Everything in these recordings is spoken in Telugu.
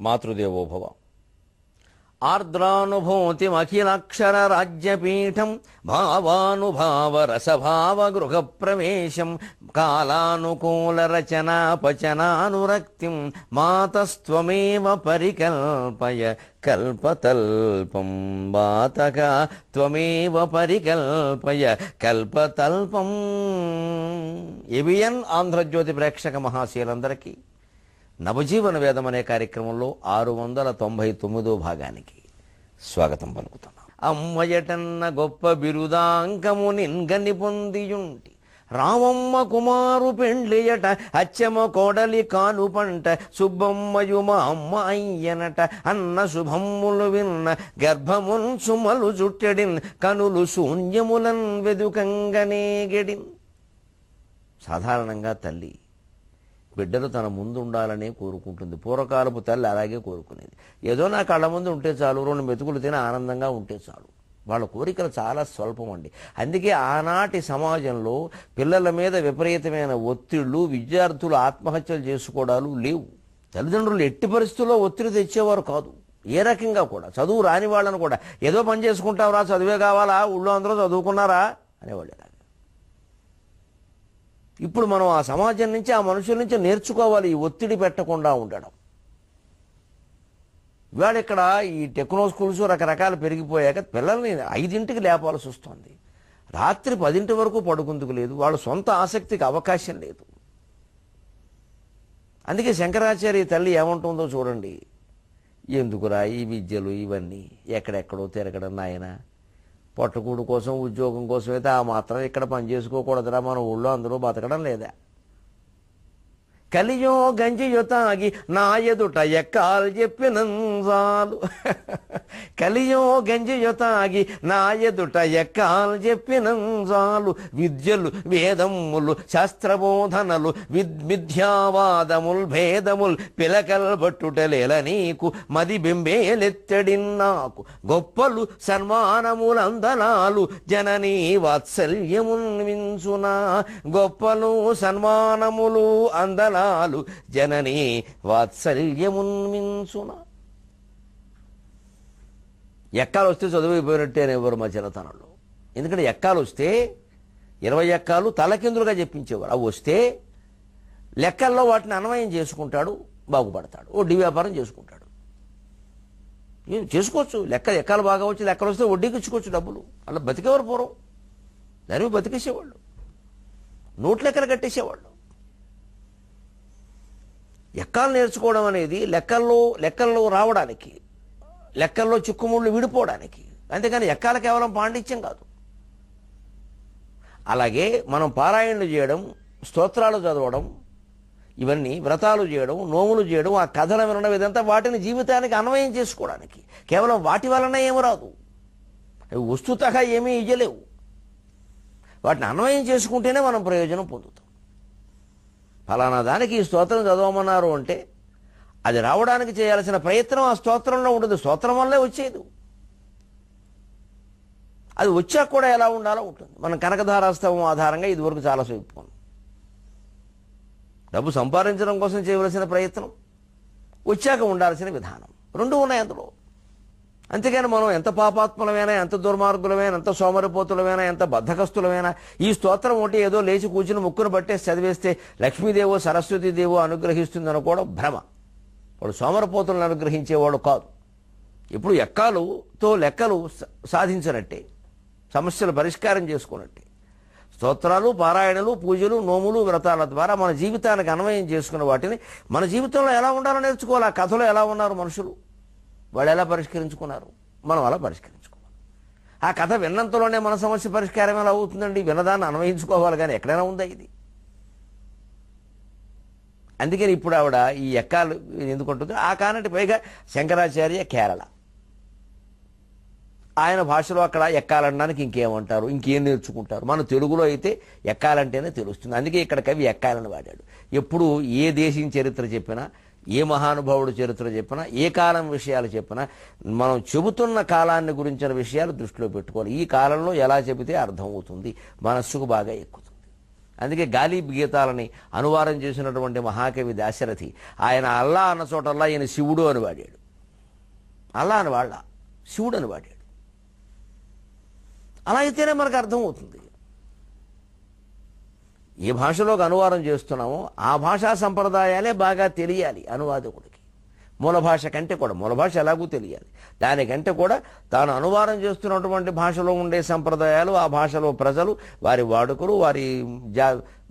మాతృదేవోభవ. ఆర్ద్రానుభూతిమఖిలాక్షర రాజ్యపీఠం భావానుభావ రసభావ గృహ ప్రవేశం కాలానుకూల రచనాపచనానురక్తిం మాతస్త్వమేవ పరికల్పయ కల్పతల్పం బాతగా త్వమేవ పరికల్పయ కల్పతల్పం. ఏబిఎన్ ఆంధ్రజ్యోతి ప్రేక్షక మహాశీలందరికీ నవజీవన వేదం అనే కార్యక్రమంలో 699వ భాగానికి స్వాగతం పలుకుతున్నాం. అమ్మయటన్న గొప్ప బిరుదాంకము నిన్గని పొందియుంటి రామమ్మ కుమారు పెండ్లియట అచ్చమ్మ కోడలి కాను పంట సుబ్బమ్మయు మా అమ్మ అయ్యనట అన్న శుభమ్ములు విన్న గర్భమున్ సుమలు చుట్టెడిన్ కనులు శూన్యములన్ వెదుకంగనే గెడిన్. సాధారణంగా తల్లి బిడ్డలు తన ముందు ఉండాలనే కోరుకుంటుంది. పూర్వకాలపు తల్లి అలాగే కోరుకునేది. ఏదో నా కళ్ళ ముందు ఉంటే చాలు, 2 మెతుకులు తిని ఆనందంగా ఉంటే చాలు. వాళ్ళ కోరికలు చాలా స్వల్పం అండి. అందుకే ఆనాటి సమాజంలో పిల్లల మీద విపరీతమైన ఒత్తిళ్లు, విద్యార్థులు ఆత్మహత్యలు చేసుకోవడాలు లేవు. తల్లిదండ్రులు ఎట్టి పరిస్థితుల్లో ఒత్తిడి తెచ్చేవారు కాదు, ఏ రకంగా కూడా. చదువు రాని వాళ్ళను కూడా ఏదో పని చేసుకుంటావురా, చదివే కావాలా, ఊళ్ళో అందరూ చదువుకున్నారా అనేవాళ్ళు. ఇప్పుడు మనం ఆ సమాజం నుంచి, ఆ మనుషుల నుంచి నేర్చుకోవాలి ఈ ఒత్తిడి పెట్టకుండా ఉండడం. ఇవాళ ఇక్కడ ఈ టెక్నో స్కూల్స్ రకరకాలు పెరిగిపోయాక పిల్లల్ని 5ంటికి లేపాల్సి వస్తుంది. రాత్రి 10 వరకు పడుకుందుకు లేదు. వాళ్ళ సొంత ఆసక్తికి అవకాశం లేదు. అందుకే శంకరాచార్య తల్లి ఏమంటుందో చూడండి. ఎందుకురా ఈ విద్యలు ఇవన్నీ, ఎక్కడెక్కడో తిరగడం నాయన, పొట్టకూడు కోసం ఉద్యోగం కోసం అయితే ఆ మాత్రం ఇక్కడ పని చేసుకోకూడదురా, మన ఊళ్ళో అందరూ బతకడం లేదా? కలియో గంజియో తాగి నా ఎదుట ఎక్కాలు చెప్పినంజాలు కలియో గంజియో తాగి నా ఎదుట ఎక్కాలు చెప్పినంజాలు విద్యలు వేదములు శాస్త్రబోధనలు మిథ్యావాదముల్ భేదముల్ పిలకల్ బట్టుటలేల నీకు మది బింబేలెత్తడిన్నాకు గొప్పలు సన్మానములందనాలు జననీ వాత్సల్యమున్ వించునా గొప్పలు సన్మానములు అందనాలు జననీ వాత్సల్యమున్మించున. ఎక్కాలు వస్తే చదువుపోయినట్టే అనేవారు మా చిన్నతనంలో. ఎందుకంటే ఎక్కాలు వస్తే 20 ఎక్కాలు తలకిందులుగా చెప్పించేవారు. అవి వస్తే లెక్కల్లో వాటిని అన్వయం చేసుకుంటాడు, బాగుపడతాడు, వడ్డీ వ్యాపారం చేసుకుంటాడు. చేసుకోవచ్చు, ఎక్కాలు బాగా వచ్చి లెక్కలు వస్తే వడ్డీకి ఇచ్చుకోవచ్చు డబ్బులు. అలా బతికేవారు పూర్వం. దాన్ని బతికేసేవాళ్ళు, నోట్ లెక్కలు కట్టేసేవాళ్ళు. ఎక్కాలు నేర్చుకోవడం అనేది లెక్కల్లో రావడానికి, లెక్కల్లో చిక్కుముళ్ళు విడిపోవడానికి. అంతేకాని ఎక్కాల కేవలం పాండిత్యం కాదు. అలాగే మనం పారాయణలు చేయడం, స్తోత్రాలు చదవడం, ఇవన్నీ వ్రతాలు చేయడం, నోములు చేయడం, ఆ కథలు వినడం, ఇదంతా వాటిని జీవితానికి అన్వయం చేసుకోవడానికి. కేవలం వాటి వలన ఏమి రాదు, అవి వస్తుతగా ఏమీ ఇయ్యలేవు. వాటిని అన్వయం చేసుకుంటేనే మనం ప్రయోజనం పొందుతాం. ఫలానా దానికి ఈ స్తోత్రం చదవమన్నారు అంటే అది రావడానికి చేయాల్సిన ప్రయత్నం ఆ స్తోత్రంలో ఉంటుంది. స్తోత్రం వల్లే వచ్చేది. అది వచ్చాక కూడా ఎలా ఉండాలో ఉంటుంది. మనం కనకధారాస్తవం ఆధారంగా ఇదివరకు చాలా చెప్పుకున్నాం. డబ్బు సంపాదించడం కోసం చేయవలసిన ప్రయత్నం, వచ్చాక ఉండాల్సిన విధానం, 2 ఉన్నాయి అందులో. అంతేగాని మనం ఎంత పాపాత్ములమైనా, ఎంత దుర్మార్గులమైనా, ఎంత సోమరిపోతులమైనా, ఎంత బద్ధకస్తులమైనా ఈ స్తోత్రం ఒకటి ఏదో లేచి కూర్చుని ముక్కును బట్టేసి చదివేస్తే లక్ష్మీదేవో సరస్వతీదేవో అనుగ్రహిస్తుందని కూడా భ్రమ. వాడు సోమరిపోతులను అనుగ్రహించేవాడు కాదు. ఇప్పుడు ఎక్కాలుతో లెక్కలు సాధించినట్టే, సమస్యలు పరిష్కారం చేసుకున్నట్టే. స్తోత్రాలు, పారాయణలు, పూజలు, నోములు, వ్రతాల ద్వారా మన జీవితానికి అన్వయం చేసుకున్న వాటిని మన జీవితంలో ఎలా ఉండాలో నేర్చుకోవాలి. ఆ కథలో ఎలా ఉన్నారు మనుషులు, వాళ్ళు ఎలా పరిష్కరించుకున్నారు, మనం అలా పరిష్కరించుకోవాలి. ఆ కథ విన్నంతలోనే మన సమస్య పరిష్కారం ఎలా అవుతుందండి? వినదాన్ని అన్వయించుకోవాలి, కానీ ఎక్కడైనా ఉందా ఇది? అందుకని ఇప్పుడు ఆవిడ ఈ ఎక్కాలు ఎందుకుంటుందో ఆ కానంటే పైగా శంకరాచార్య కేరళ, ఆయన భాషలో అక్కడ ఎక్కాలనడానికి ఇంకేమంటారు, ఇంకేం నేర్చుకుంటారు? మన తెలుగులో అయితే ఎక్కాలంటేనే తెలుస్తుంది. అందుకే ఇక్కడ కవి ఎక్కాలని వాడాడు. ఎప్పుడు ఏ దేశం చరిత్ర చెప్పినా, ఏ మహానుభావుడు చరిత్ర చెప్పినా, ఏ కాలం విషయాలు చెప్పినా మనం చెబుతున్న కాలాన్ని గురించిన విషయాలు దృష్టిలో పెట్టుకోవాలి. ఈ కాలంలో ఎలా చెబితే అర్థమవుతుంది, మనస్సుకు బాగా ఎక్కుతుంది. అందుకే గాలిబ్ గీతాలని అనువాదం చేసినటువంటి మహాకవి దాశరథి ఆయన అల్లా అన్న చోటల్లా ఈయన శివుడు అని వాడాడు. అల్లా అని వాళ్ళ శివుడు అని వాడాడు. అలా అయితేనే మనకు అర్థమవుతుంది. ఏ భాషలోకి అనువాదం చేస్తున్నామో ఆ భాషా సంప్రదాయాలే బాగా తెలియాలి అనువాదకుడికి. మూల భాష కంటే కూడా, మూల భాష ఎలాగూ తెలియాలి, దానికంటే కూడా తాను అనువాదం చేస్తున్నటువంటి భాషలో ఉండే సంప్రదాయాలు, ఆ భాషలో ప్రజలు, వారి వాడుకలు,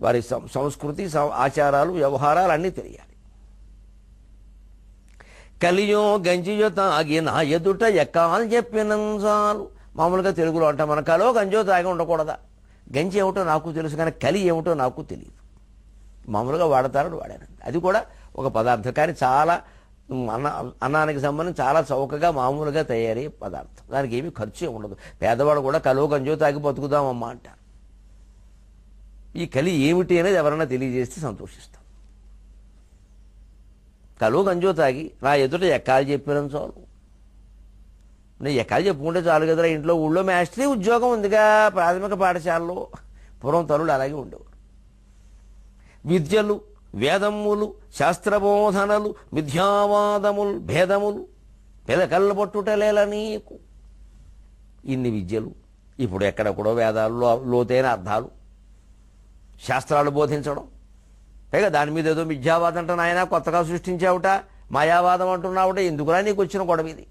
వారి సంస్కృతి, ఆచారాలు, వ్యవహారాలు అన్నీ తెలియాలి. కలియో గంజియో తాగి నా ఎదుట ఎక్కాలు చెప్పినంచాలు. మామూలుగా తెలుగులో అంట మన కలో గంజో తాగి ఉండకూడదా, గంజి ఏమిటో నాకు తెలుసు కానీ కలి ఏమిటో నాకు తెలియదు. మామూలుగా వాడతారని వాడానండి. అది కూడా ఒక పదార్థం, కానీ చాలా అన్నానికి సంబంధించి చాలా చౌకగా మామూలుగా తయారయ్యే పదార్థం. దానికి ఏమీ ఖర్చు ఉండదు. పేదవాడు కూడా కలో గంజో తాగి బతుకుదామమ్మా అంటారు. ఈ కలి ఏమిటి అనేది ఎవరైనా తెలియజేస్తే సంతోషిస్తాం. కలో గంజో తాగి నా ఎదుట ఎక్కాలు చెప్పిన చాలు. నేను ఎక్కాలు చెప్పుకుంటే చాలు కదరా, ఇంట్లో ఊళ్ళో మేస్ట్రీ ఉద్యోగం ఉందిగా ప్రాథమిక పాఠశాలలో. పూర్వం తల్లులు అలాగే ఉండేవారు. విద్యలు, వేదములు, శాస్త్రబోధనలు, మిథ్యావాదములు, భేదములు పిలకల్ల పట్టుటలేల నీకు. ఇన్ని విద్యలు, ఇప్పుడు ఎక్కడెక్కడో వేదాలు, లోతైన అర్థాలు, శాస్త్రాలు బోధించడం, పైగా దాని మీద ఏదో మిథ్యావాదం అంటే నాయన కొత్తగా సృష్టించావుట, మాయావాదం అంటున్నావుట, ఎందుకురా నీకు వచ్చిన గొడవ ఇది?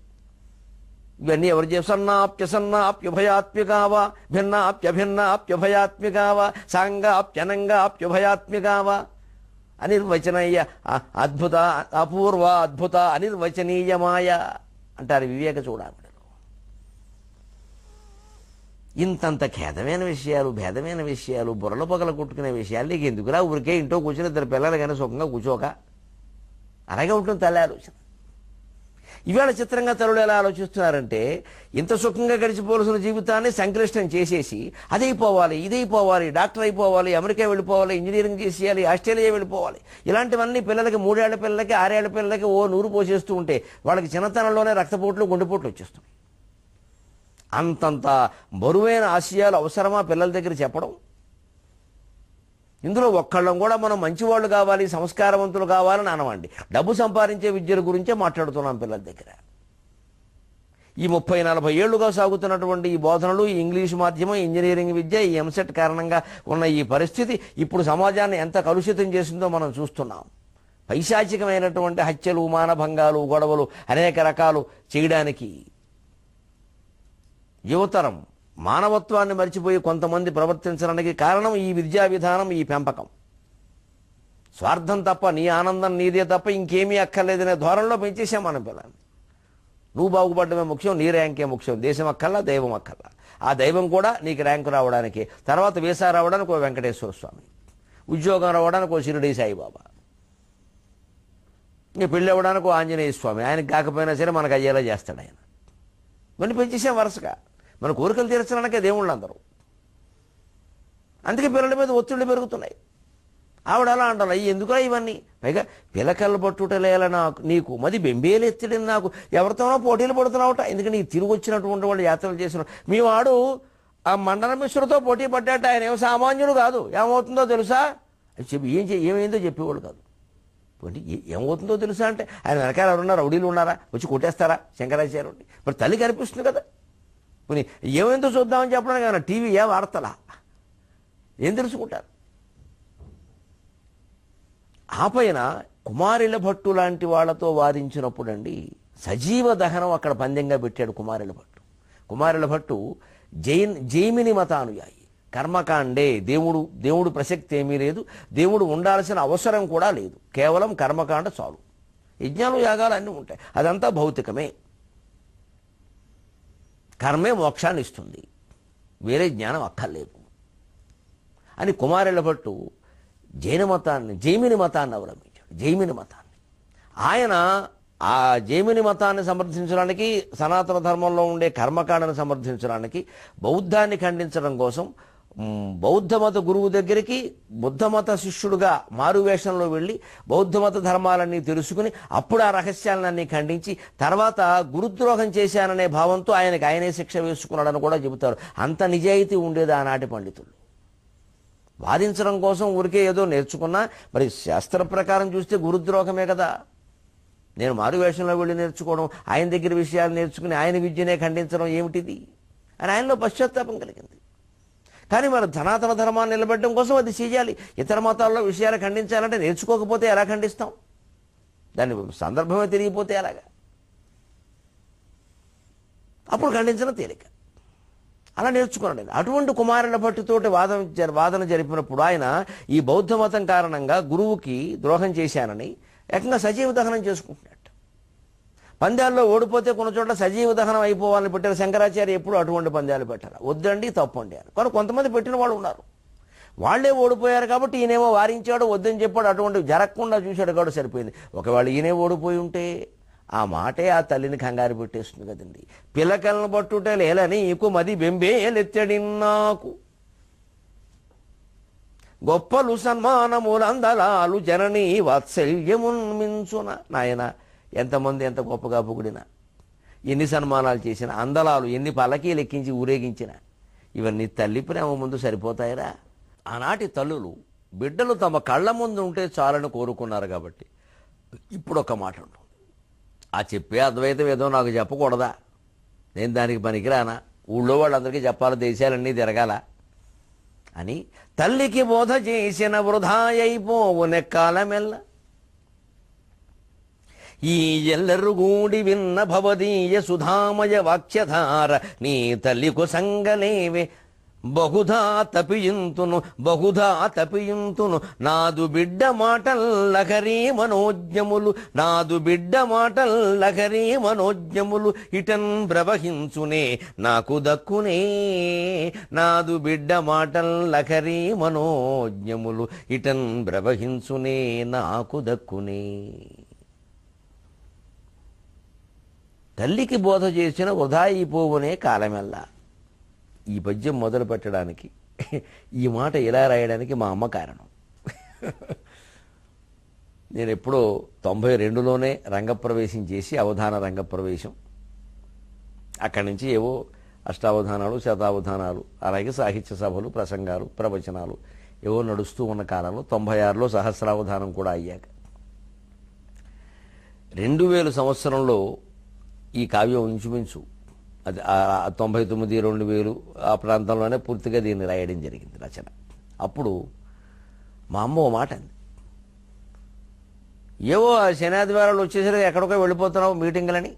ఇవన్నీ ఎవరు సన్నాప్యసన్నాప్యుభయాత్మికావా, భిన్నాప్యభిన్నాప్యుభయాత్మికావా, సాంగాప్యనంగాప్యుభయాత్మికావా, అనిర్వచనీయ అద్భుత అపూర్వ అద్భుత అనిర్వచనీయమాయ అంటారు వివేక చూడామణిలో. ఇంతంత ఖేదమైన విషయాలు, భేదమైన విషయాలు, బుర్రలు పగల కొట్టుకునే విషయాలు నీకు ఎందుకురా? ఊరికే ఇంట్లో కూర్చుని ఇద్దరు పిల్లలు కానీ సుఖంగా కూర్చోక. అలాగే ఉంటుంది తల్లి ఆలోచన. ఇవాళ చిత్రంగా తల్లులు ఎలా ఆలోచిస్తున్నారంటే, ఇంత సుఖంగా గడిచిపోవలసిన జీవితాన్ని సంక్లిష్టం చేసేసి అదైపోవాలి, ఇదైపోవాలి, డాక్టర్ అయిపోవాలి, అమెరికా వెళ్ళిపోవాలి, ఇంజనీరింగ్ చేసేయాలి, ఆస్ట్రేలియా వెళ్ళిపోవాలి, ఇలాంటివన్నీ పిల్లలకి 3 ఏళ్ల పిల్లలకి 6 ఏళ్ల పిల్లలకి నూరు పోసేస్తూ ఉంటే వాళ్ళకి చిన్నతనంలోనే రక్తపోట్లు, గుండెపోట్లు వచ్చేస్తున్నాయి. అంతంత బరువైన ఆశయాలు అవసరమా పిల్లల దగ్గర చెప్పడం? ఇందులో ఒక్కళ్ళం కూడా మనం మంచివాళ్ళు కావాలి, సంస్కారవంతులు కావాలని అనవండి. డబ్బు సంపాదించే విద్యల గురించే మాట్లాడుతున్నాం పిల్లల దగ్గర. ఈ 30-40 ఏళ్లుగా సాగుతున్నటువంటి ఈ బోధనలు, ఈ ఇంగ్లీషు మాధ్యమం, ఇంజనీరింగ్ విద్య, ఈ ఎంసెట్ కారణంగా ఉన్న ఈ పరిస్థితి ఇప్పుడు సమాజాన్ని ఎంత కలుషితం చేసిందో మనం చూస్తున్నాం. పైశాచికమైనటువంటి హత్యలు, మానభంగాలు, గొడవలు అనేక రకాలు చేయడానికి యువతరం మానవత్వాన్ని మర్చిపోయి కొంతమంది ప్రవర్తించడానికి కారణం ఈ విద్యా విధానం, ఈ పెంపకం. స్వార్థం తప్ప, నీ ఆనందం నీదే తప్ప ఇంకేమీ అక్కర్లేదనే ధోరణిలో పెంచేసాం మనం పిల్లల్ని. నువ్వు బాగుపడమే ముఖ్యం, నీ ర్యాంకే ముఖ్యం, దేశం అక్కర్లా, దైవం అక్కర్లా. ఆ దైవం కూడా నీకు ర్యాంకు రావడానికి, తర్వాత వీసా రావడానికి ఓ వెంకటేశ్వర స్వామి, ఉద్యోగం రావడానికి ఓ షిరిడి సాయిబాబా, ఇంకా పెళ్ళి అవ్వడానికి ఓ ఆంజనేయ స్వామి. ఆయనకి కాకపోయినా సరే మనకు అయ్యేలా చేస్తాడు ఆయన. ఇవన్నీ పెంచేసాం వరుసగా. మన కోరికలు తీర్చడానికే దేవుళ్ళు అందరూ. అందుకే పిల్లల మీద ఒత్తిళ్లు పెరుగుతున్నాయి. ఆవిడ అలా అంటారు, ఎందుకురా ఇవన్నీ? పైగా పిలకలు పట్టుటలేల నాకు నీకు మది బెంబేలు ఎత్తిడి నాకు, ఎవరితోనో పోటీలు పడుతున్నావుట. ఎందుకంటే నీకు తిరిగి వచ్చినటువంటి వాళ్ళు యాత్రలు చేసిన మీ వాడు ఆ మండల మిశ్రుడితో పోటీ పడ్డాట. ఆయన ఏమో సామాన్యుడు కాదు. ఏమవుతుందో తెలుసా? అది చెప్పి ఏమైందో చెప్పేవాళ్ళు కాదు. ఏమవుతుందో తెలుసా అంటే ఆయన వెనకాల ఎవరున్నారు, రౌడీలు ఉన్నారా, వచ్చి కొట్టేస్తారా శంకరాచార్యుడిని? మరి తల్లి కనిపిస్తుంది కదా. పోనీ ఏమైందో చూద్దామని చెప్పడానికి ఏమైనా టీవీ వార్తలా? ఏం తెలుసుకుంటారు? ఆ పైన కుమారుల భట్టు లాంటి వాళ్లతో వాదించినప్పుడు అండి సజీవ దహనం అక్కడ పందెంగా పెట్టాడు కుమారుల భట్టు. కుమారుల భట్టు జైమిని మతానుయాయి. కర్మకాండే దేవుడు ప్రసక్తి ఏమీ లేదు, దేవుడు ఉండాల్సిన అవసరం కూడా లేదు, కేవలం కర్మకాండ చాలు. యజ్ఞాలు యాగాలు అన్నీ ఉంటాయి, అదంతా భౌతికమే. కర్మే మోక్షాన్ని ఇస్తుంది, వేరే జ్ఞానం అక్కర్లేదు అని కుమారుల భట్టు జైమిని మతాన్ని అవలంబించాడు. జైమిని మతాన్ని ఆయన ఆ జైమిని మతాన్ని సమర్థించడానికి, సనాతన ధర్మంలో ఉండే కర్మకాండను సమర్థించడానికి, బౌద్ధాన్ని ఖండించడం కోసం బౌద్ధమత గురువు దగ్గరికి బుద్ధమత శిష్యుడుగా మారువేషంలో వెళ్ళి బౌద్ధమత ధర్మాలన్నీ తెలుసుకుని అప్పుడు ఆ రహస్యాలన్నీ ఖండించి తర్వాత గురుద్రోహం చేశాననే భావంతో ఆయనకు ఆయనే శిక్ష వేసుకున్నాడని కూడా చెబుతారు. అంత నిజాయితీ ఉండేది ఆనాటి పండితులు. వాదించడం కోసం ఊరికే ఏదో నేర్చుకున్నా మరి శాస్త్ర ప్రకారం చూస్తే గురుద్రోహమే కదా. నేను మారువేషంలో వెళ్ళి నేర్చుకోవడం, ఆయన దగ్గర విషయాలు నేర్చుకుని ఆయన విద్యనే ఖండించడం ఏమిటిది అని ఆయనలో పశ్చాత్తాపం కలిగింది. కానీ మరి ధనాతన ధర్మాన్ని నిలబెట్టడం కోసం అది చేయాలి. ఇతర మతాల్లో విషయాలు ఖండించాలంటే నేర్చుకోకపోతే ఎలా ఖండిస్తాం? దాని సందర్భమే తిరిగిపోతే ఎలాగా? అప్పుడు ఖండించడం తేలిక. అలా నేర్చుకున్నాడు. అటువంటి కుమారుల పట్టుతోటి వాదన జరిపినప్పుడు ఆయన ఈ బౌద్ధ మతం కారణంగా గురువుకి ద్రోహం చేశానని ఏకంగా సజీవ దహనం చేసుకుంటున్నాడు. పందాల్లో ఓడిపోతే కొన్ని చోట్ల సజీవ దహనం అయిపోవాలని పెట్టారు. శంకరాచార్య ఎప్పుడు అటువంటి పందాలు పెట్టారు. వద్దండి, తప్పండి అని. కానీ కొంతమంది పెట్టిన వాళ్ళు ఉన్నారు. వాళ్లే ఓడిపోయారు కాబట్టి ఈయనేమో వారించాడు, వద్దని చెప్పాడు. అటువంటి జరగకుండా చూశాడు కాబట్టి సరిపోయింది. ఒకవేళ ఈయనే ఓడిపోయి ఉంటే ఆ మాటే ఆ తల్లిని కంగారు పెట్టేస్తుంది కదండి. పిలకలను పట్టుటే లేలని నీకు మది బెంబేలెత్తడిన్నాకు గొప్పలు సన్మానములందలాలు జననీ వాత్సల్యమున్మించున. నాయన, ఎంతమంది ఎంత గొప్పగా పొగిడినా, ఎన్ని సన్మానాలు చేసినా, అందలాలు ఎన్ని పల్లకీలు ఎక్కించి ఊరేగించిన, ఇవన్నీ తల్లి ప్రేమ ముందు సరిపోతాయిరా? ఆనాటి తల్లులు బిడ్డలు తమ కళ్ళ ముందు ఉంటే చాలని కోరుకున్నారు కాబట్టి ఇప్పుడు ఒక మాట ఉంటుంది. ఆ చెప్పే అద్వైతం ఏదో నాకు చెప్పకూడదా? నేను దానికి పనికిరానా? ఊళ్ళో వాళ్ళందరికీ చెప్పాలి, దేశాలన్నీ తిరగాల అని తల్లికి బోధ చేసిన వృధా అయిపోవు నెక్కాలమెల్ల. ఈ ఎల్లరు గూడి విన్న భవదీయ సుధామయ వాక్యధార నీ తల్లికు సంగలేవే బహుధా తపియుంతును నాదు బిడ్డ మాటల్లకరీ మనోజ్ఞములు ఇటన్ ప్రవహించునే నాకు దక్కునే. నాదు బిడ్డ మాటల్లకరీ మనోజ్ఞములు ఇటన్ ప్రవహించునే నాకు దక్కునే. తల్లికి బోధ చేసిన వృధా అయిపోవునే కాలమెల్లా. ఈ పద్యం మొదలు పెట్టడానికి, ఈ మాట ఇలా రాయడానికి మా అమ్మ కారణం. నేను ఎప్పుడో 92లోనే రంగప్రవేశం చేసి అవధాన రంగప్రవేశం, అక్కడి నుంచి ఏవో అష్టావధానాలు, శతావధానాలు, అలాగే సాహిత్య సభలు, ప్రసంగాలు, ప్రవచనాలు ఏవో నడుస్తూ ఉన్న కాలంలో 96లో సహస్రావధానం కూడా అయ్యాక 2000 సంవత్సరంలో ఈ కావ్యం ఇంచుమించు అది 99, 2000 ఆ ప్రాంతంలోనే పూర్తిగా దీన్ని రాయడం జరిగింది రచన. అప్పుడు మా అమ్మ ఓ మాట అంది, ఏవో శనాదివారాలు వచ్చేసరికి ఎక్కడికో వెళ్ళిపోతున్నావు మీటింగులని,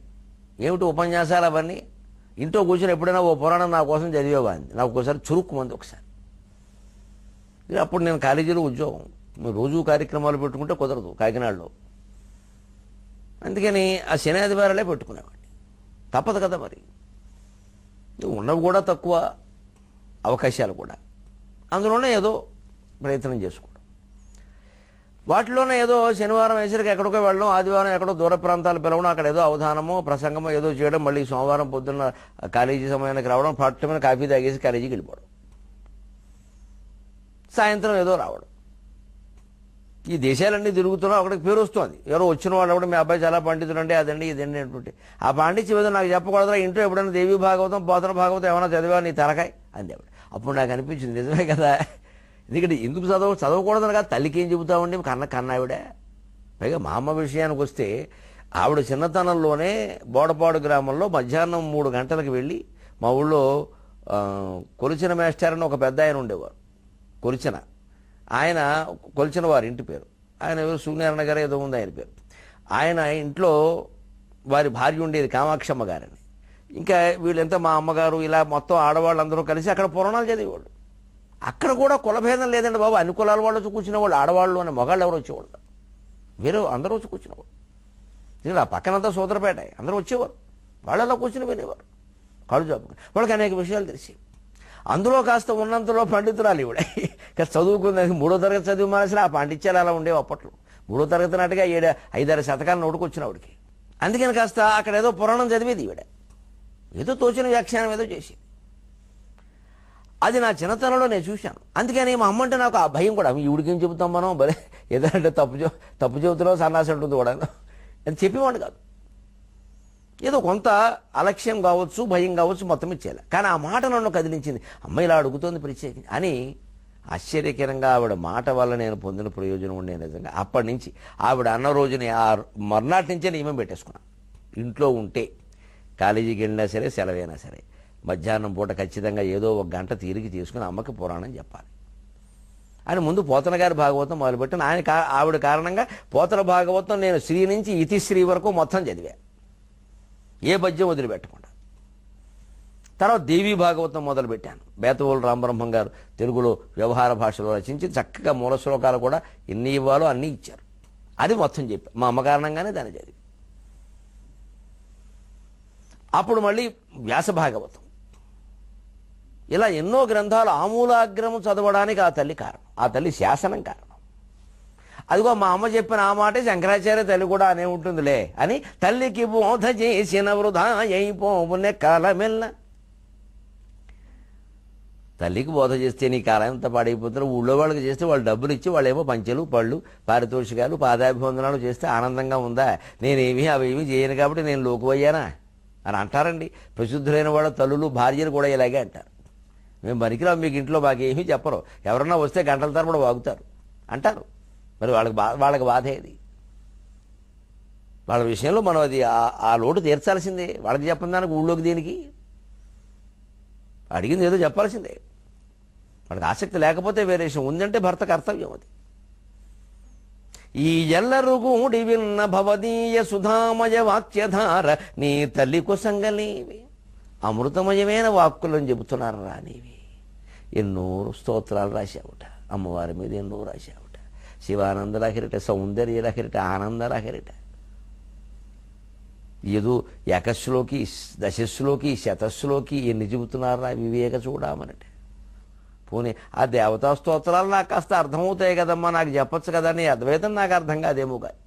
ఏమిటి ఉపన్యాసాలు అవన్నీ, ఇంట్లో కూర్చొని ఎప్పుడైనా ఓ పురాణం నా కోసం చదివేవా అంది. నాకు ఒకసారి చురుక్కుమంది ఒకసారి. అప్పుడు నేను కాలేజీలో ఉద్యోగం, రోజు కార్యక్రమాలు పెట్టుకుంటే కుదరదు కాకినాడలో, అందుకని ఆ శనాదివారాలే పెట్టుకునేవాడిని. తప్పదు కదా, మరి ఉన్నవి కూడా తక్కువ, అవకాశాలు కూడా, అందులోనే ఏదో ప్రయత్నం చేసుకోవడం. వాటిలోనే ఏదో శనివారం వేసరికి ఎక్కడికో వెళ్ళడం, ఆదివారం ఎక్కడో దూర ప్రాంతాలు పిలవడం, అక్కడ ఏదో అవధానమో ప్రసంగమో ఏదో చేయడం, మళ్ళీ సోమవారం పొద్దున్న కాలేజీ సమయానికి రావడం, పట్టమైన కాఫీ తాగేసి కాలేజీకి వెళ్ళిపోవడం, సాయంత్రం ఏదో రావడం. ఈ దేశాలన్నీ తిరుగుతున్నాం, అక్కడికి పేరు వస్తుంది. ఎవరో వచ్చిన వాళ్ళు కూడా మీ అబ్బాయి చాలా పండితుడు అంటే అదండి ఇదండి అంటుంటే, ఆ పాండిత్యం ఏదో నాకు చెప్పకూడదురా, ఇంట్లో ఎప్పుడైనా దేవి భాగవతం, పోతన భాగవతం ఏమైనా చదివా నీ తలకాయ అంది ఆవిడ. అప్పుడు నాకు అనిపించింది, నిజమే కదా, ఎందుకంటే ఎందుకు చదవకూడదని కాదు, తల్లికి ఏం చెబుతామండి, కన్నావిడ. పైగా మా అమ్మ విషయానికి వస్తే, ఆవిడ చిన్నతనంలోనే బోడపాడు గ్రామంలో మధ్యాహ్నం 3 గంటలకు వెళ్ళి, మా ఊళ్ళో కొలిచిన మేస్టర్ అని ఒక పెద్ద ఆయన ఉండేవారు, కొలిచిన ఆయన, కొలిచిన వారి ఇంటి పేరు, ఆయన ఎవరు సూర్యనారాయణ గారు ఏదో ఉంది ఆయన పేరు. ఆయన ఇంట్లో వారి భార్య ఉండేది కామాక్షమ్మ గారని. ఇంకా వీళ్ళంతా మా అమ్మగారు ఇలా మొత్తం ఆడవాళ్ళందరూ కలిసి అక్కడ పురాణాలు చదివేవాళ్ళు. అక్కడ కూడా కులభేదం లేదండి బాబు, అన్ని కులాల వాళ్ళు వచ్చి కూర్చునే వాళ్ళు, ఆడవాళ్ళు అని మగాళ్ళు ఎవరు వచ్చేవాళ్ళు, వేరే అందరూ వచ్చి కూర్చునేవాళ్ళు. ఇలా పక్కనంతా సోదరపేట, అందరూ వచ్చేవారు, వాళ్ళలా కూర్చుని వినేవారు కాళ్ళు జాబు. వాళ్ళకి అనేక విషయాలు తెలిసి, అందులో కాస్త ఉన్నంతలో పండితురాలు ఇవిడ. చదువుకుంది 3వ తరగతి చదువు మానేసిన ఆ పాండిత్యాలు అలా ఉండేవి అప్పట్లో. 3వ తరగతి నాటిగా 5-6 శతకాలు నోటుకొచ్చిన ఆవిడకి. అందుకని కాస్త అక్కడ ఏదో పురాణం చదివేది ఈవిడ, ఏదో తోచిన వ్యాఖ్యానం ఏదో చేసి. అది నా చిన్నతనంలో నేను చూశాను. అందుకని మా అమ్మ అంటే నాకు ఆ భయం కూడా, ఈవిడికి ఏం చెబుతాం మనం, భలే ఏదంటే తప్పు చెబుతున్నావు, సన్నాసి ఉంటుంది కూడా అని చెప్పేవాడు కాదు. ఏదో కొంత అలక్ష్యం కావచ్చు, భయం కావచ్చు, మొత్తం ఇచ్చేయాలి. కానీ ఆ మాట నన్ను కదిలించింది, అమ్మ ఇలా అడుగుతోంది ప్రత్యేకించి అని. ఆశ్చర్యకరంగా ఆవిడ మాట వల్ల నేను పొందిన ప్రయోజనం ఉండే నిజంగా. అప్పటి నుంచి ఆవిడ అన్న రోజుని ఆ మర్నాటి నుంచే నియమం పెట్టేసుకున్నాను. ఇంట్లో ఉంటే కాలేజీకి వెళ్ళినా సరే సెలవైనా సరే మధ్యాహ్నం పూట ఖచ్చితంగా ఏదో ఒక గంట తీరిక తీసుకుని అమ్మకి పురాణం చెప్పాలి అని ముందు పోతన గారి భాగవతం మొదలుపెట్టాను. ఆవిడ కారణంగా పోతన భాగవతం నేను శ్రీ నుంచి ఇతిశ్రీ వరకు మొత్తం చదివా, ఏ పద్యం వదిలిపెట్టకుండా. తర్వాత దేవీ భాగవతం మొదలుపెట్టాను. బేతవోలు రామబ్రహ్మం గారు తెలుగులో వ్యవహార భాషలో రచించి చక్కగా మూల శ్లోకాలు కూడా ఎన్ని ఇవ్వాలో అన్నీ ఇచ్చారు. అది మొత్తం చెప్పా, మా అమ్మ కారణంగానే దాన్ని చదివి. అప్పుడు మళ్ళీ వ్యాస భాగవతం, ఇలా ఎన్నో గ్రంథాలు ఆమూలాగ్రము చదవడానికి ఆ తల్లి కారణం, ఆ తల్లి శాసనం కారణం. అదిగో మా అమ్మ చెప్పిన ఆ మాటే శంకరాచార్య తల్లి కూడా అనే ఉంటుందిలే అని, తల్లికి బోధ చేసిన వృధా అయిపోవునే కాలమెల్ల. తల్లికి బోధ చేస్తే నీ కాలం ఎంత పాడైపోతున్నారు, ఊళ్ళో వాళ్ళకి చేస్తే వాళ్ళు డబ్బులు ఇచ్చి వాళ్ళేమో పంచెలు పళ్ళు పారితోషికాలు పాదాభివందనాలు చేస్తే ఆనందంగా ఉందా, నేనేమి అవేమి చేయను కాబట్టి నేను లోకువయ్యానా అని అంటారండి. ప్రసిద్ధులైన వాళ్ళ తల్లులు భార్యలు కూడా ఇలాగే అంటారు. మేము పనికిరావు మీకు ఇంట్లో మాకేమీ చెప్పరు, ఎవరన్నా వస్తే గంటల తరబడి వాగుతారు అంటారు. మరి వాళ్ళకి బాధ ఏది? వాళ్ళ విషయంలో మనం అది ఆ లోటు తీర్చాల్సిందే. వాళ్ళకి చెప్పిన దానికి ఊళ్ళోకి దేనికి? అడిగింది ఏదో చెప్పాల్సిందే. వాళ్ళకి ఆసక్తి లేకపోతే వేరే విషయం, ఉందంటే భర్త కర్తవ్యం అది. ఈ ఎల్లరు గూడి విన్న భవదీయ సుధామయ వాక్యధార నీ తల్లి కుసంగలేవి, అమృతమయమైన వాక్కులను చెబుతున్నారు రా నీవి. ఎన్నో స్తోత్రాలు రాశావుట, అమ్మవారి మీద ఎన్నో రాశావుట. శివానంద లహరిట, సౌందర్య లహరిట, ఆనంద లహరిట. ఏదో ఏకస్సులోకి దశస్సులోకి శతస్సులోకి ఎన్ని చెబుతున్నారా వివేక చూడమనంటే. పోనీ ఆ దేవతా స్తోత్రాలు నాకు కాస్త అర్థమవుతాయి కదమ్మా, నాకు చెప్పచ్చు కదా, నీ అద్వైతం నాకు అర్థం కాదేమో కాదు.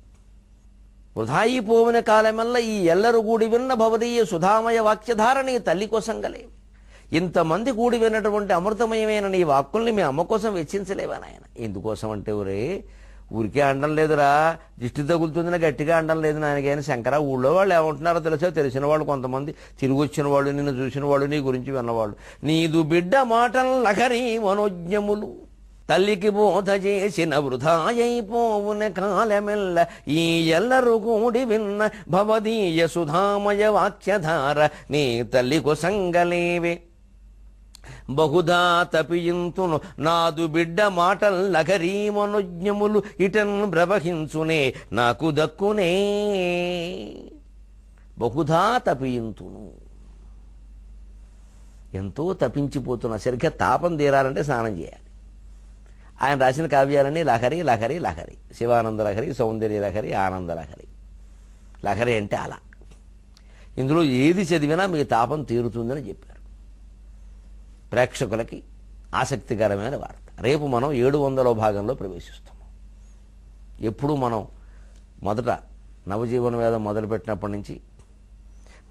వృధాయి పోవిన కాలమల్ల ఈ ఎల్లరు కూడి విన్న భవదీయ సుధామయ వాక్యధార నీ తల్లి కోసం గలేవి. ఇంతమంది కూడి విన్నటువంటి అమృతమయమైన నీ వాక్కుల్ని మీ అమ్మ కోసం వెచ్చించలేవా నాయన? ఎందుకోసం అంటే ఊరికే అండం లేదురా, దిష్టి తగులుతుందని గట్టిగా అండం లేదు నాయనకైనా శంకర. ఊళ్ళో వాళ్ళు ఏమంటున్నారో తెలుసా? తెలిసిన వాళ్ళు కొంతమంది, తిరిగి వచ్చిన వాళ్ళు, నిన్ను చూసిన వాళ్ళు, నీ గురించి విన్నవాళ్ళు, నీదు బిడ్డ మాటల్ నగరీ మనోజ్ఞములు తల్లికి బోధ చేసిన వృధాయైపోవున కాలమెల్ల ఈ ఎల్లరు కూడి విన్న భవదీయ సుధామయ వాక్యధార నీ తల్లి కుసంగలేవే. బహుదా తపియింతును నాదు బిడ్డ మాటల్ నగరీ మనోజ్ఞములు ఇటన్ ప్రవహించునే నాకు దక్కునే. బహుదా తపియింతును, ఎంతో తపించిపోతున్నా. సరిగ్గా తాపం తీరాలంటే స్నానం చేయాలి. ఆయన రాసిన కావ్యాలన్నీ లహరి లహరి లహరి, శివానంద లహరి, సౌందర్య లహరి, ఆనంద లహరి. లహరి అంటే అలా. ఇందులో ఏది చదివినా మీ తాపం తీరుతుందని చెప్పారు. ప్రేక్షకులకి ఆసక్తికరమైన వార్త. రేపు మనం 700వ భాగంలో ప్రవేశిస్తున్నాం. ఎప్పుడు మనం మొదట నవజీవన వేదం మొదలుపెట్టినప్పటి నుంచి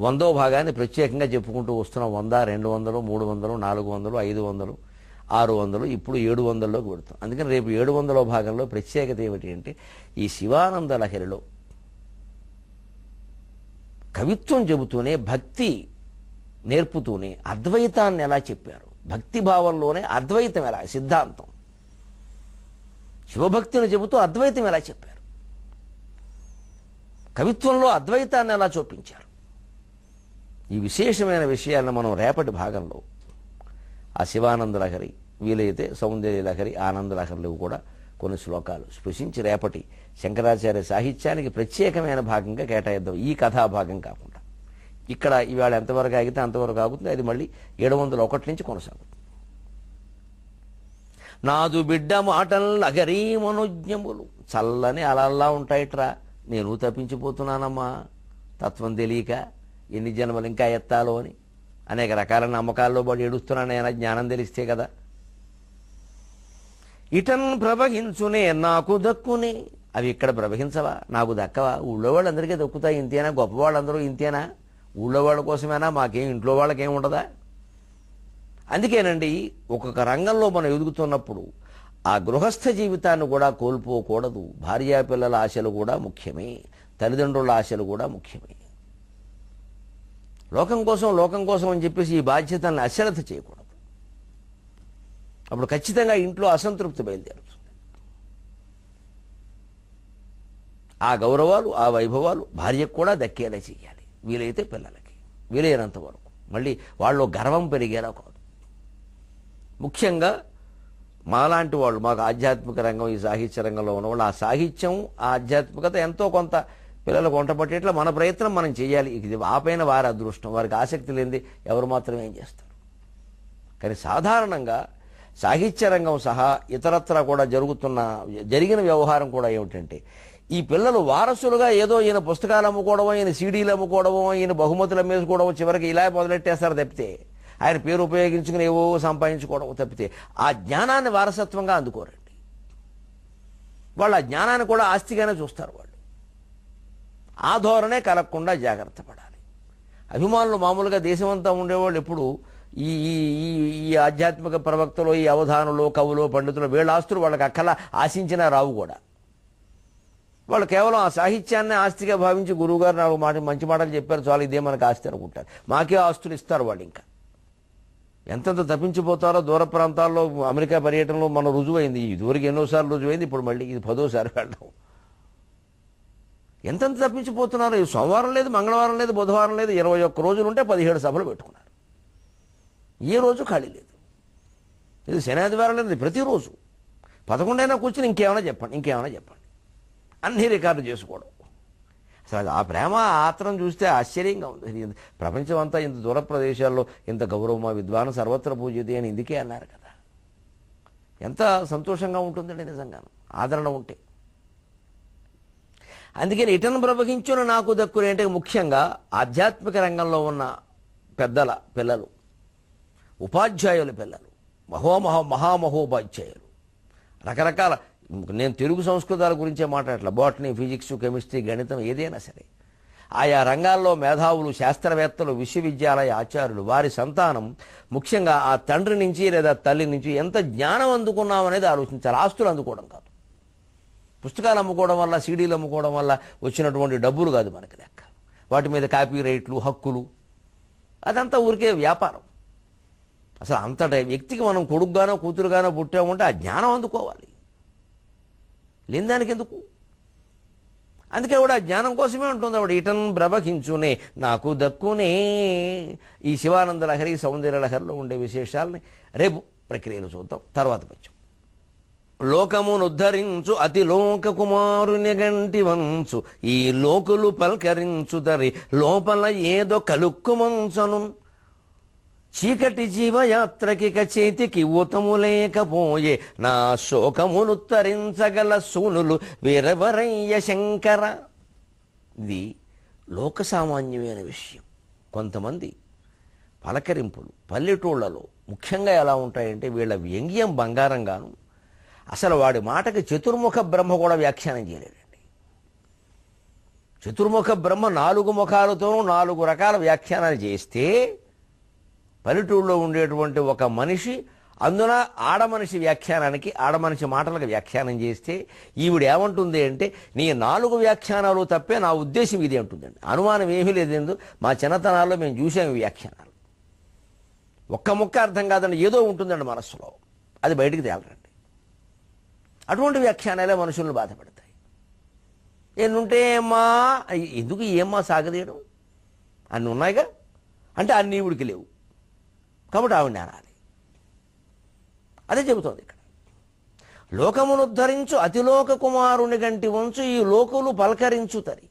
100వ భాగాన్ని ప్రత్యేకంగా చెప్పుకుంటూ వస్తున్నాం. 100, 200, 300, 400, 500, 600, ఇప్పుడు 700లోకి పెడతాం. అందుకని రేపు 700వ భాగంలో ప్రత్యేకత ఏమిటి అంటే, ఈ శివానంద లహరిలో కవిత్వం చెబుతూనే భక్తి నేర్పుతూనే అద్వైతాన్ని ఎలా చెప్పారు, భక్తి భావంలోనే అద్వైతం ఎలా, సిద్ధాంతం శివభక్తిని చెబుతూ అద్వైతం ఎలా చెప్పారు, కవిత్వంలో అద్వైతాన్ని ఎలా చూపించారు. ఈ విశేషమైన విషయాలను మనం రేపటి భాగంలో ఆ శివానంద లహరి, వీలైతే సౌందర్య లహరి, ఆనంద లహరిలో కూడా కొన్ని శ్లోకాలు స్పృశించి రేపటి శంకరాచార్య సాహిత్యానికి ప్రత్యేకమైన భాగంగా కేటాయిద్దాం. ఈ కథాభాగం కాకుండా ఇక్కడ ఇవాళ ఎంతవరకు ఆగితే అంతవరకు ఆగుతుంది. అది మళ్ళీ 701 నుంచి కొనసాగుతుంది. నాదు బిడ్డ మాటల్ నగరీ మనోజ్ఞములు, చల్లని అలల్లా ఉంటాయిట్రా. నేను తప్పించిపోతున్నానమ్మా, తత్వం తెలియక ఎన్ని జన్మలు ఇంకా ఎత్తాలో అని అనేక రకాల నమ్మకాల్లో పడి ఏడుస్తున్నాను. నేను జ్ఞానం తెలిస్తే కదా. ఇటన్ ప్రవహించునే నాకు దక్కునే, అవి ఇక్కడ ప్రవహించవా, నాకు దక్కవా? ఊళ్ళో వాళ్ళందరికీ దక్కుతాయి ఇంతేనా? గొప్పవాళ్ళందరూ ఇంతేనా? ఊళ్ళో వాళ్ళ కోసమేనా? మాకేం ఇంట్లో వాళ్ళకేం ఉండదా? అందుకేనండి ఒక్కొక్క రంగంలో మనం ఎదుగుతున్నప్పుడు ఆ గృహస్థ జీవితాన్ని కూడా కోల్పోకూడదు. భార్యాపిల్లల ఆశలు కూడా ముఖ్యమే, తల్లిదండ్రుల ఆశలు కూడా ముఖ్యమే. లోకం కోసం అని చెప్పేసి ఈ బాధ్యతల్ని అశ్రద్ధ చేయకూడదు. అప్పుడు ఖచ్చితంగా ఇంట్లో అసంతృప్తి బయలుదేరుతుంది. ఆ గౌరవాలు, ఆ వైభవాలు భార్యకు కూడా దక్కేలా చేయాలి, వీలైతే పిల్లలకి, వీలైనంత వరకు. మళ్ళీ వాళ్ళు గర్వం పెరిగేలా కాదు. ముఖ్యంగా మాలాంటి వాళ్ళు, మాకు ఆధ్యాత్మిక రంగం, ఈ సాహిత్య రంగంలో ఉన్నవాళ్ళు, ఆ సాహిత్యం, ఆ ఆధ్యాత్మికత ఎంతో కొంత పిల్లలకు వంట పట్టేట్లా మన ప్రయత్నం మనం చేయాలి. ఇది ఆపైన వారి అదృష్టం, వారికి ఆసక్తి లేనిది ఎవరు మాత్రమే ఏం చేస్తారు. కానీ సాధారణంగా సాహిత్య రంగం సహా ఇతరత్రా కూడా జరిగిన వ్యవహారం కూడా ఏమిటంటే, ఈ పిల్లలు వారసులుగా ఏదో ఈయన పుస్తకాలు అమ్ముకోవడమో, ఈయన సీడీలు అమ్ముకోవడమో, ఈయన బహుమతులు అమ్మేసుకోవడమో, చివరికి ఇలా మొదలెట్టేస్తారు తప్పితే, ఆయన పేరు ఉపయోగించుకుని ఏవో సంపాదించుకోవడం తప్పితే ఆ జ్ఞానాన్ని వారసత్వంగా అందుకోరండి. వాళ్ళు ఆ జ్ఞానాన్ని కూడా ఆస్తిగానే చూస్తారు. వాళ్ళు ఆ ధోరణే కలగకుండా జాగ్రత్త పడాలి. అభిమానులు మామూలుగా దేశమంతా ఉండేవాళ్ళు ఎప్పుడు ఈ ఈ ఈ ఆధ్యాత్మిక ప్రవక్తలు, ఈ అవధానులు, కవులు, పండితులు, వీళ్ళ ఆస్తులు వాళ్ళకి అక్కలా ఆశించినా రావు కూడా. వాళ్ళు కేవలం ఆ సాహిత్యాన్ని ఆస్తిగా భావించి, గురువుగారు నాకు మంచి మాటలు చెప్పారు చాలు, ఇదే మనకు ఆస్తి అనుకుంటారు. మాకే ఆస్తులు ఇస్తారు వాళ్ళు. ఇంకా ఎంతెంత తప్పించిపోతారో దూర ప్రాంతాల్లో. అమెరికా పర్యటనలో మనం రుజువైంది, ఇదివరకు ఎన్నోసార్లు రుజువైంది, ఇప్పుడు మళ్ళీ ఇది 10వ వెళ్ళడం. ఎంతెంత తప్పించిపోతున్నారు. సోమవారం లేదు, మంగళవారం లేదు, బుధవారం లేదు, 21 రోజులు ఉంటే 17 సభలు పెట్టుకున్నారు. ఏ రోజు ఖాళీ లేదు. ఇది శని ఆదివారం లేదు, ప్రతిరోజు 11 అయినా కూర్చుని ఇంకేమైనా చెప్పండి అన్ని రికార్డు చేసుకోవడం. అసలు ఆ ప్రేమ, ఆత్రం చూస్తే ఆశ్చర్యంగా ఉంది. ప్రపంచం అంతా ఇంత దూర ప్రదేశాల్లో ఇంత గౌరవమా విద్వాన్ సర్వత్ర పూజ్యతే అని ఇందుకే అన్నారు కదా. ఎంత సంతోషంగా ఉంటుందండి నిజంగాను ఆదరణ ఉంటే. అందుకని ఇటను ప్రవహించును నాకు దక్కునే అంటే ముఖ్యంగా ఆధ్యాత్మిక రంగంలో ఉన్న పెద్దల పిల్లలు, ఉపాధ్యాయుల పిల్లలు, మహామహోపాధ్యాయులు, రకరకాల, నేను తెలుగు సంస్కృతాల గురించే మాట్లాడట్లా, బాటనీ, ఫిజిక్స్, కెమిస్ట్రీ, గణితం, ఏదైనా సరే ఆయా రంగాల్లో మేధావులు, శాస్త్రవేత్తలు, విశ్వవిద్యాలయ ఆచార్యులు, వారి సంతానం ముఖ్యంగా ఆ తండ్రి నుంచి లేదా తల్లి నుంచి ఎంత జ్ఞానం అందుకున్నామనేది ఆలోచించాలి. ఆస్తులు అందుకోవడం కాదు, పుస్తకాలు అమ్ముకోవడం వల్ల, సీడీలు అమ్ముకోవడం వల్ల వచ్చినటువంటి డబ్బులు కాదు మనకి లెక్క. వాటి మీద కాపీ రైట్లు, హక్కులు, అదంతా ఊరికే వ్యాపారం. అసలు అంతటి వ్యక్తికి మనం కొడుకుగానో కూతురుగానో పుట్టామంటే ఆ జ్ఞానం అందుకోవాలి, లేని దానికి ఎందుకు? అందుకే కూడా జ్ఞానం కోసమే ఉంటుంది ఆవిడ. ఇటన్ ప్రవహించునే నాకు దక్కునే. ఈ శివానంద లహరి, సౌందర్య లహరిలో ఉండే విశేషాలని రేపు ప్రక్రియలు చూద్దాం. తర్వాత పద్యం. లోకమునుద్ధరించు అతి లోక కుమారుని గంటి వంచు, ఈ లోకులు పల్కరించు దరి లోపల ఏదో కలుక్కుమంచను, చీకటి జీవయాత్రకి చేతికి ఊతము లేకపోయే, నా శోకమునుత్తరించగల సూనులు వీరవరయ్య శంకర. ఇది లోక సామాన్యమైన విషయం. కొంతమంది పలకరింపులు పల్లెటూళ్లలో ముఖ్యంగా ఎలా ఉంటాయంటే, వీళ్ళ వ్యంగ్యం బంగారంగాను, అసలు వాడి మాటకి చతుర్ముఖ బ్రహ్మ కూడా వ్యాఖ్యానం చేయలేడండి. చతుర్ముఖ బ్రహ్మ 4 ముఖాలతోనూ 4 రకాల వ్యాఖ్యానాలు చేస్తే, పల్లెటూళ్ళలో ఉండేటువంటి ఒక మనిషి అందున ఆడమనిషి వ్యాఖ్యానానికి, ఆడమనిషి మాటలకు వ్యాఖ్యానం చేస్తే ఈవిడ ఏమంటుంది అంటే, నీ 4 వ్యాఖ్యానాలు తప్పే, నా ఉద్దేశం ఇది అంటుందండి. అనుమానం ఏమీ లేదు. మా చిన్నతనాల్లో మేము చూసాము వ్యాఖ్యానాలు. ఒక్క ముక్క అర్థం కాదండి, ఏదో ఉంటుందండి మనస్సులో, అది బయటికి తేలరండి. అటువంటి వ్యాఖ్యానాలే మనుషులను బాధపడతాయి. ఎన్నుంటే ఏమ్మా, ఎందుకు ఏమ్మా సాగదీయడం, అన్నీ ఉన్నాయిగా అంటే అన్ని ఈవిడికి లేవు కాబట్టి ఆవిడని అనాలి. అదే చెబుతోంది ఇక్కడ. లోకమునుద్ధరించు అతిలోక కుమారుని గంటి వంచు, ఈ లోకులు పలకరించుతరి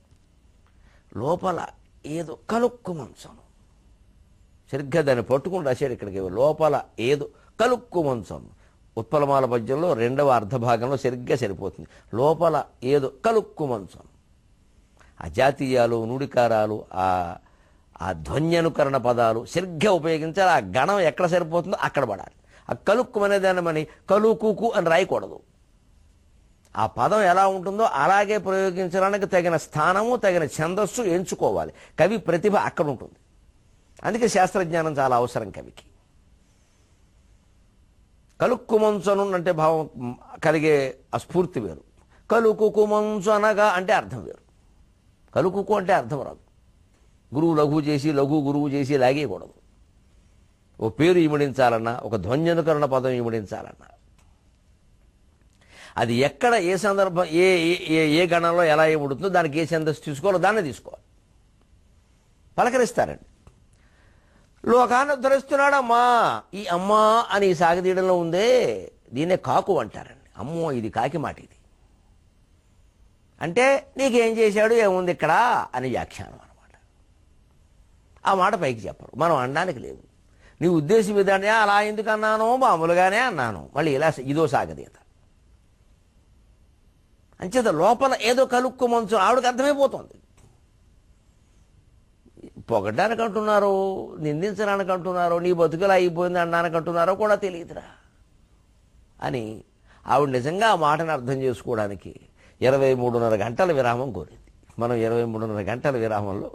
లోపల ఏదో కలుక్కుమంచను. సరిగ్గా దాన్ని పట్టుకుని రాశాడు ఇక్కడికి. లోపల ఏదో కలుక్కుమంచను. ఉత్పలమాల పద్యంలో 2వ అర్ధభాగంలో సరిగ్గా సరిపోతుంది. లోపల ఏదో కలుక్కుమంచను. ఆ జాతీయాలు, నుడికారాలు, ఆ ధ్వన్యనుకరణ పదాలు సరిగ్గా ఉపయోగించాలి. ఆ గణం ఎక్కడ సరిపోతుందో అక్కడ పడాలి. ఆ కలుక్కు అనేదాన్ని మన కలుకుకు అని రాయకూడదు. ఆ పదం ఎలా ఉంటుందో అలాగే ప్రయోగించడానికి తగిన స్థానము, తగిన ఛందస్సు ఎంచుకోవాలి. కవి ప్రతిభ అక్కడ ఉంటుంది. అందుకే శాస్త్రజ్ఞానం చాలా అవసరం కవికి. కలుక్కుమంచను అంటే భావం కలిగే ఆ స్ఫూర్తి వేరు. కలుకుకుమంచు అనగా అంటే అర్థం వేరు. కలుకుకు అంటే అర్థం రాదు. గురువు లఘువు చేసి, లఘు గురువు చేసి లాగేయకూడదు. ఓ పేరు ఇమిడించాలన్నా, ఒక ధ్వన్యనుకరణ పదం ఇమిడించాలన్నా, అది ఎక్కడ ఏ సందర్భం ఏ ఏ ఏ గణంలో ఎలా ఇమిడుతుందో దానికి ఏ ఛందస్సు తీసుకోవాలో దాన్ని తీసుకోవాలి. పలకరిస్తారండి. లోకాన్ని ఉద్ధరిస్తున్నాడమ్మా, ఈ అమ్మా అని సాగదీయడంలో ఉందే దీన్నే కాకు అంటారండి. అమ్మో ఇది కాకి మాట, ఇది అంటే నీకేం చేశాడు ఏముంది ఇక్కడ అని వ్యాఖ్యానం అనమాట. ఆ మాట పైకి చెప్పరు, మనం అనడానికి లేదు. నీ ఉద్దేశం ఇదనే, అలా ఎందుకు అన్నానో మామూలుగానే అన్నాను, మళ్ళీ ఇలా ఇదో సాగదీత. అంచేత లోపల ఏదో కలుక్కు మంచు ఆవిడకి అర్థమైపోతుంది. పొగడ్డానికి అంటున్నారో, నిందించడానికి అంటున్నారో, నీ బతుకులా అయిపోయింది అనడానికి అంటున్నారో కూడా తెలియదురా అని ఆవిడ నిజంగా ఆ మాటను అర్థం చేసుకోవడానికి 23:30 గంటల విరామం కోరింది. మనం 23:30 గంటల విరామంలో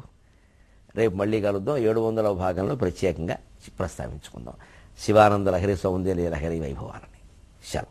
రేపు మళ్ళీ కలుద్దాం. 700వ భాగంలో ప్రత్యేకంగా ప్రస్తావించుకుందాం శివానంద లహరి సౌందర్య లహరి వైభవాలని. సెలవు.